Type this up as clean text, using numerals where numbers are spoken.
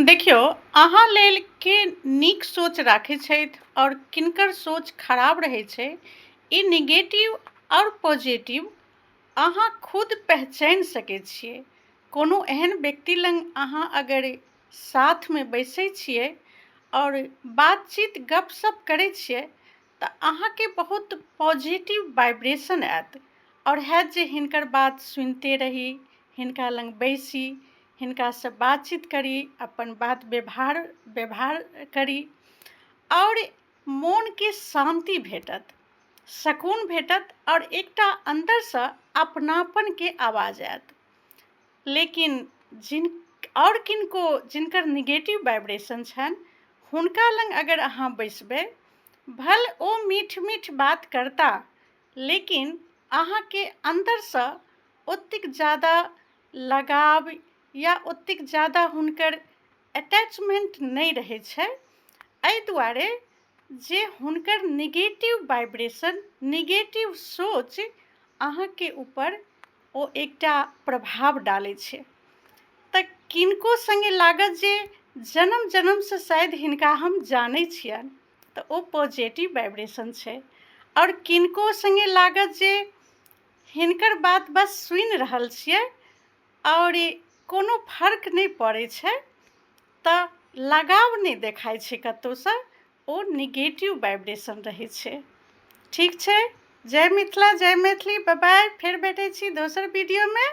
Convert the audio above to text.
देखियौ, अहाँ लेल के नीक सोच राखै छथि आओर किनकर सोच खराब रहै छै, ई नेगेटिव आओर पॉजिटिव अहाँ खुद पहचानि सकै छियै। कोनो एहन व्यक्ति लग अहाँ अगर साथमे बैसै छियै आओर बातचीत गपशप करै छियै तऽ अहाँके बहुत पॉजिटिव वाइब्रेशन आयत आओर हैत जे हिनकर बात सुनिते रही, हिनका लग बैसी, हिनकासँ बातचीत करी, अपन बात व्यवहार करी आओर मोनके शान्ति भेटत, सकून भेटत आओर एकटा अन्दरसँ अपनापनके आवाज आयत। लेकिन किनको जिनकर निगेटिव वाइब्रेशन छनि हुनका लग अगर अहाँ बैसबै, भले ओ मीठ मीठ बात करता लेकिन अहाँके अन्दरसँ ओतेक ज़्यादा लगाव या ओतेक ज़्यादा हुनकर अटैचमेंट नहि रहै छै, एहि दुआरे जे हुनकर निगेटिव वाइब्रेशन, निगेटिव सोच अहाँके ऊपर ओ एकटा प्रभाव डालै छै। तऽ किनको सङ्गे लागत जे जन्म जन्मसँ शायद हिनका हम जानै छियनि तऽ ओ पॉजिटिव वाइब्रेशन छै, आओर किनको सङ्गे लागत जे हिनकर बात बस सुनि रहल छियै आओर कोनो फर्क नहि पड़ै छै, तऽ लगाव नहि देखाइ छै कतहुसँ, ओ निगेटिव वाइब्रेशन रहै छै। ठीक छै, जय मिथिला, जय मैथिली, बाय बाय। फेर भेटै छी दोसर वीडियोमे।